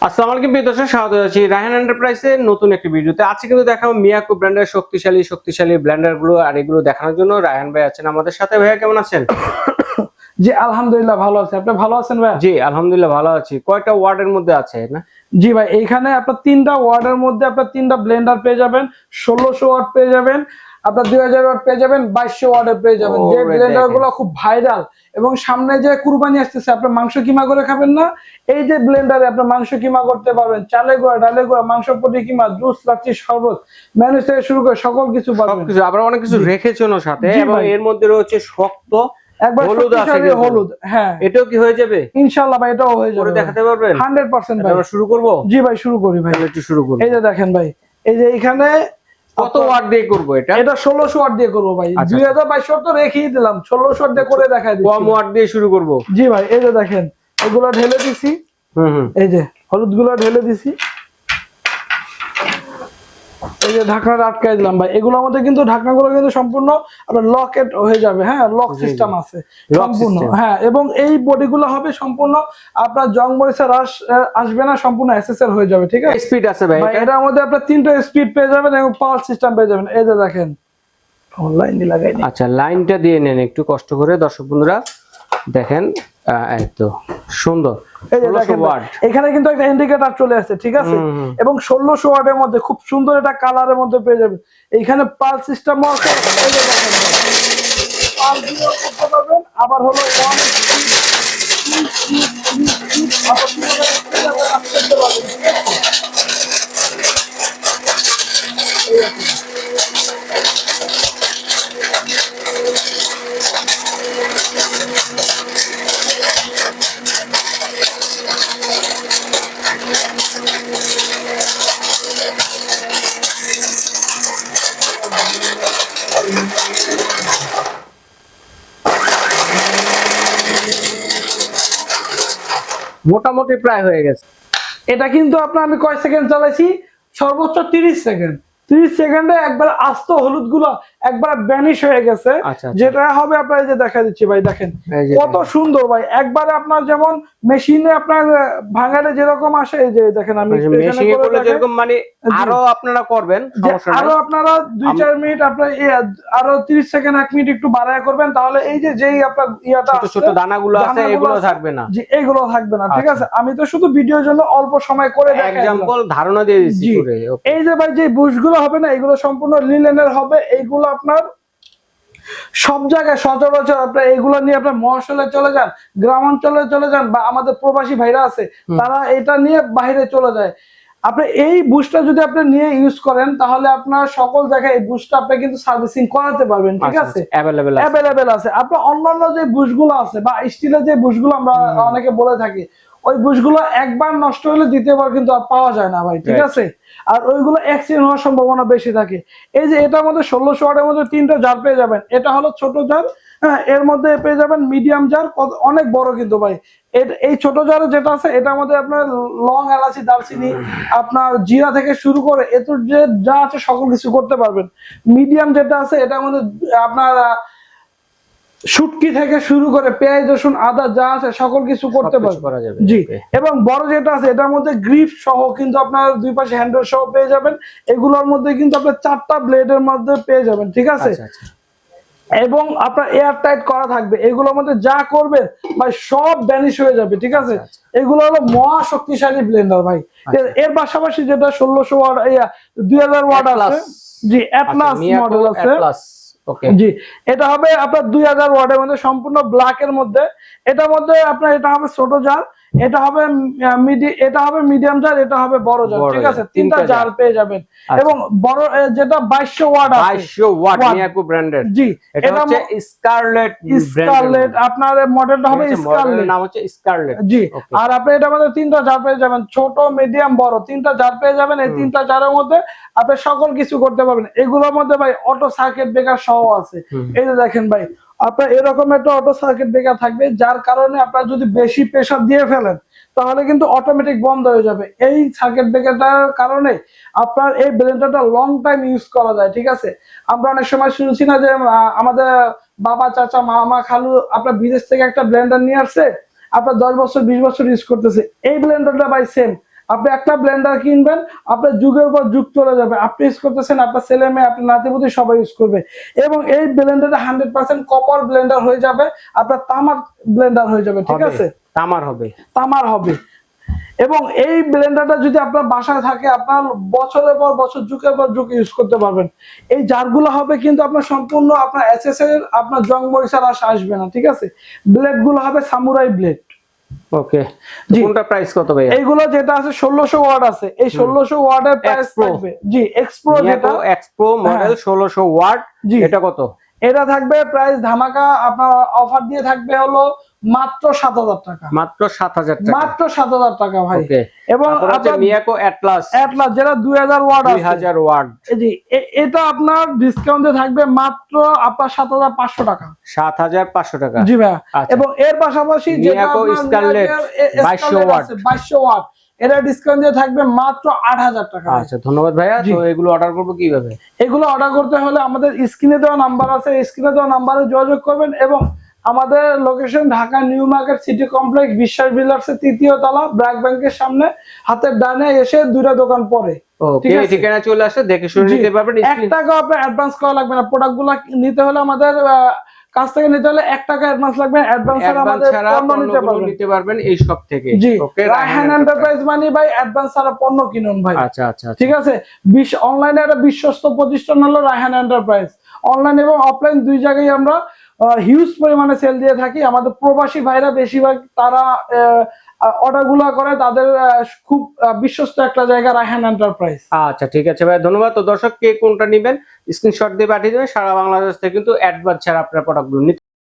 আসসালামু আলাইকুম প্রিয় দর্শক, স্বাগত জানাচ্ছি রায়হান এন্টারপ্রাইজের নতুন একটি ভিডিওতে। আজকে কিন্তু দেখাবো মিয়াকো ব্র্যান্ডের শক্তিশালী ব্লেন্ডার গুলো, আর এগুলো দেখানোর জন্য রায়হান ভাই আছেন আমাদের সাথে। ভাইয়া কেমন আছেন? জি আলহামদুলিল্লাহ ভালো আছি। আপনি ভালো আছেন ভাই? জি আলহামদুলিল্লাহ ভালো আছি। কয়টা ওয়ার্ডের মধ্যে আছে না? জি ভাই, এইখানে আপনার তিনটা ওয়ার্ডের মধ্যে আপনার তিনটা ব্লেন্ডার পেয়ে যাবেন। 1600 ওয়াট পেয়ে যাবেন, আপনার 2000 ওয়াট পেয়ে যাবেন, 2200 ওয়াটের পেয়ে যাবেন। যে ব্লেন্ডার গুলো খুব ভাইরাল এবং সামনে যে কুরবানি আসতেছে, আপনার মাংস কিমা করে খাবেন না, এই যে ব্লেন্ডারে আপনার মাংস কিমা করতে পারবেন। চালে গুঁড়া, ডালে গুঁড়া, মাংস পটি কিমা, জুস, লাচ্ছি, শরবত, ম্যানেজ থেকে শুরু করে সকল কিছু পাবেন। সবকিছু আবার অনেক কিছু রেখেছেন সাথে, এবং এর মধ্যে রয়েছে শক্ত একবার হলুদ আছে, হলুদ। হ্যাঁ, এটাও কি হয়ে যাবে? ইনশাআল্লাহ ভাই, এটাও হয়ে যাবে। করে দেখাতে পারবেন 100% ভাই। আমরা শুরু করব? জি ভাই, শুরু করি ভাই। একটু শুরু করুন। এই যে দেখেন ভাই, এই যে এখানে কত ওয়াট দিয়ে করব এটা? এটা 1600 ওয়াট দিয়ে করব ভাই। 2200 ওয়াট তো রেখেই দিলাম, 1600 ওয়াট দিয়ে করে দেখাই দিচ্ছি। কম ওয়াট দিয়ে শুরু করব? জি ভাই, এই যে দেখেন এগুলা ঢেলে দিছি। এই যে হলুদগুলো ঢেলে দিছি, এই যে ঢাকনাটা আটকাই দিলাম ভাই। এগুলোর মধ্যে কিন্তু ঢাকনাগুলো কিন্তু সম্পূর্ণ আপনার লকেট হয়ে যাবে। হ্যাঁ, লক সিস্টেম আছে সম্পূর্ণ। হ্যাঁ, এবং এই বডিগুলো হবে সম্পূর্ণ আপনার জং মরিচা রাস আসবে না, সম্পূর্ণ এসএসএল হয়ে যাবে। ঠিক আছে, স্পিড আছে ভাই এটার মধ্যে আপনার তিনটা স্পিড পেয়ে যাবেন এবং পাওয়ার সিস্টেম পেয়ে যাবেন। এই যে দেখেন অনলাইন দি লাগাই। আচ্ছা, লাইনটা দিয়ে নেন একটু কষ্ট করে দর্শক বন্ধুরা, দেখেন একদম সুন্দর। এই যে দেখেন এখানে কিন্তু একটা ইন্ডিকেটর চলে আসছে, ঠিক আছে, এবং 1600 ওয়াটের মধ্যে খুব সুন্দর একটা কালারের মধ্যে পেয়ে যাবেন। এইখানে পালস সিস্টেম আছে, এই যে দেখেন পালস দিয়ে করতে পারবেন। আবার হলো ওয়ান মোটামুটি প্রায় হয়ে গেছে। এটা কিন্তু আপনার আমি কয় সেকেন্ড চালাইছি? সর্বোচ্চ 30 সেকেন্ড। 30 সেকেন্ডে একবার আস্ত হলুদ গুলো একবার ভ্যানিশ হয়ে গেছে। যেটা হবে আপনার এই যে দেখা দিচ্ছি ভাই, দেখেন কত সুন্দর ভাই। একবারে আপনার যেমন মেশিনে আপনার ভাঙালে যেরকম আসে, এই যে দেখেন আমি মেশিনে করলে যেরকম, মানে আরো আপনারা করবেন, সমস্যা নাই, আরো আপনারা 2-4 মিনিট আপনার আরো 30 সেকেন্ড 1 মিনিট একটু বাড়ায় করবেন, তাহলে এই যে যেই আপনার ইয়াটা ছোট ছোট দানাগুলো আছে এগুলো থাকবে না। জি, এগুলো থাকবে না। ঠিক আছে, আমি তো শুধু ভিডিওর জন্য অল্প সময় করে দেখাই, एग्जांपल ধারণা দিয়ে দিচ্ছি করে। এই যে ভাই যে বুশগুলো হবে না, এগুলো সম্পূর্ণ লিনেনের হবে। এইগুলো আপনার সব জায়গায় সচরাচর আপনার এইগুলো নিয়ে আপনার মহাশলে চলে যান, গ্রাম অঞ্চলে চলে যান, বা আমাদের প্রবাসী ভাইরা আছে তারা এটা নিয়ে বাইরে চলে যায়। আপনি এই বুশটা যদি আপনি নিয়ে ইউজ করেন, তাহলে আপনার সকল জায়গায় এই বুশটা আপনি কিন্তু সার্ভিসিং করাতে পারবেন। ঠিক আছে, অ্যাভেলেবেল আছে। আপনার অন্যান্য যে বুশগুলো আছে বা স্টিলের যে বুশগুলো আমরা অনেকে বলে থাকি, ওই বুশগুলো একবার নষ্ট হলে দ্বিতীয়বার কিন্তু আর পাওয়া যায় না ভাই। ঠিক আছে, আর ওইগুলো অ্যাক্সিডেন্ট হওয়ার সম্ভাবনা বেশি থাকে। এই যে এটার মধ্যে 1600 ওয়াটের মধ্যে 3টা জার পেয়ে যাবেন। এটা হলো ছোট জার, হ্যাঁ, এর মধ্যে পেয়ে যাবেন মিডিয়াম জার, অনেক বড় কিন্তু ভাই। এই ছোট জারে যেটা আছে, এটার মধ্যে আপনার লং, এলাচি, দারচিনি, আপনার জিরা থেকে শুরু করে এত যে যা আছে সকল কিছু করতে পারবেন। মিডিয়াম যেটা আছে, এটার মধ্যে আপনার শুটকি থেকে শুরু করে পেঁয়াজ, রসুন, আদা যা আছে সকল কিছু করতে পারবেন। জি, এবং বড় যেটা আছে এটার মধ্যে গ্রিপ সহ কিন্তু আপনার দুই পাশে হ্যান্ডেল সহ পেয়ে যাবেন। এগুলোর মধ্যে কিন্তু আপনার 4টা ব্লেডের মধ্যে পেয়ে যাবেন। ঠিক আছে, এবং আপনার এয়ার টাইট করা থাকবে। এগুলোর মধ্যে যা করবে ভাই সব ভ্যানিশ হয়ে যাবে। ঠিক আছে, এগুলো হলো মহা শক্তিশালী ব্লেন্ডার ভাই। এর পাশাপাশি যেটা 1600 ওয়াট 2000 ওয়াট আছে, জি অ্যাটলাস মডেল আছে। জি, এটা হবে আপনার 2000 ওয়াটের মধ্যে, সম্পূর্ণ ব্ল্যাক এর মধ্যে। এটার মধ্যে আপনার এটা হবে ছোট জার, এটা হবে মিডিয়াম জার, এটা হবে বড় জার। ঠিক আছে, 3টা জার পেয়ে যাবেন। এবং বড় যেটা 2200 ওয়াট আছে, 2200 ওয়াট মিয়াকো ব্র্যান্ডের। জি, এটা হচ্ছে স্কারলেট, আপনার মডেলটা হবে স্কারলেট, নাম হচ্ছে স্কারলেট। জি, আর আপনি এটার মধ্যে 3টা জার পেয়ে যাবেন, ছোট, মিডিয়াম, বড়, 3টা জার পেয়ে যাবেন। এই 3টা জারের মধ্যে আপনি সকল কিছু করতে পারবেন। এগুলোর মধ্যে ভাই অটো সার্কিট ব্রেকার সহ আছে। এই যে দেখেন ভাই, আপনার এরকম একটা অটো সার্কিট ব্রেকার থাকবে, যার কারণে আপনার যদি বেশি প্রেসার দিয়ে ফেলেন তাহলে কিন্তু অটোমেটিক বন্ধ হয়ে যাবে। এই সার্কিট ব্রেকারটার কারণে আপনার এই ব্লেন্ডারটা লং টাইম ইউজ করা যায়। ঠিক আছে, আমরা অনেক সময় শুনছি না যে আমাদের বাবা, চাচা, মামা, খালু আপনার বিদেশ থেকে একটা ব্লেন্ডার নিয়ে আসছে, আপনার 10 বছর 20 বছর ইউজ করতেছে। এই ব্লেন্ডারটা ভাই সেম আপনি একটা ব্লেন্ডার কিনবেন, আপনার যুগের পর যুগ চলে যাবে, আপনি ইউজ করতেছেন, আপনার ছেলে মেয়ে, আপনার নাতিপুতি সবাই ইউজ করবে। এবং এই ব্লেন্ডারটা 100% কপার ব্লেন্ডার হয়ে যাবে, আপনার তামার ব্লেন্ডার হয়ে যাবে, ঠিক আছে? তামার হবে, তামার হবে। এবং এই ব্লেন্ডারটা যদি আপনার বাসায় থাকে, আপনার বছরের পর বছর, যুগের পর যুগ ইউজ করতে পারবেন। এই জারগুলো হবে কিন্তু আপনার সম্পূর্ণ আপনার এসএস এর আপনার জং মরিচার আশ আসবে না, ঠিক আছে? ব্লেড গুলো হবে সামুরাই ব্লেড। ওকে, কোনটা প্রাইস কত ভাই? এইগুলো যেটা আছে 1600 ওয়াট আছে, এই 1600 ওয়াটের প্রাইস থাকবে, জি এক্সপ্রো, যেটা এক্সপ্রো মডেল 1600 ওয়াট, এটা কত? এটা থাকবে প্রাইস ধামাকা আপনার অফার দিয়ে থাকবে হলো মাত্র 7000 টাকা। মাত্র 7000 টাকা, মাত্র 7000 টাকা ভাই। এবং আপনার মিয়াকো অ্যাটলাস যেটা 2000 ওয়াট আছে, 2000 ওয়াট, জি এটা আপনার ডিসকাউন্টে থাকবে মাত্র আপনার 7500 টাকা। 7500 টাকা, জি ভাই। এবং এর পাশাপাশি যেটা মিয়াকো স্কারলেট 2200 ওয়াট, 2200 ওয়াট, এটা ডিসকাউন্ট দিয়ে থাকবে মাত্র 8000 টাকা। আচ্ছা, ধন্যবাদ ভাইয়া। তো এগুলো অর্ডার করব কিভাবে? এগুলো অর্ডার করতে হলে আমাদের স্ক্রিনে দেওয়া নাম্বার আছে, স্ক্রিনে দেওয়া নাম্বারে যোগাযোগ করবেন। এবং আমাদের location Dhaka new market city complex, বিশ্বাস বিল্ডার্স এর 3য় তলা, ব্র্যাক ব্যাংকের সামনে, হাতের ডানে এসে 2টা দোকান পরে। ওকে, ঠিকানা চলে আসলে দেখে শুনে নিতে পারবেন। 1 টাকা আপনার অ্যাডভান্স করা লাগবে না। প্রোডাক্টগুলো নিতে হলে আমাদের কাছ থেকে নিতে হলে 1 টাকা অ্যাডভান্স লাগবে। অ্যাডভান্স ছাড়া আমাদের পণ্য নিতে পারবেন এই সব থেকে। ওকে, রায়হান এন্টারপ্রাইজ মানি ভাই, অ্যাডভান্স ছাড়া পণ্য কিনুন ভাই। আচ্ছা আচ্ছা, ঠিক আছে। অনলাইনে একটা বিশ্বস্ত প্রতিষ্ঠান হলো রায়হান এন্টারপ্রাইজ। অনলাইন এবং অফলাইন দুই জায়গায় আমরা হিউজ পরিমাণে সেল দিয়ে থাকি। আমাদের প্রবাসী ভাইরা বেশিরভাগ তারা অর্ডার গুলা করে, তাদের খুব বিশ্বস্ত একটা জায়গা রায়হান এন্টারপ্রাইজ। আচ্ছা ঠিক আছে ভাই, ধন্যবাদ। তো দর্শক কে কোনটা নেবেন স্ক্রিনশট দিয়ে পাঠিয়ে দেবেন। সারা বাংলাদেশ থেকে কিন্তু অ্যাডভান্স ছাড়া আপনার প্রোডাক্টগুলো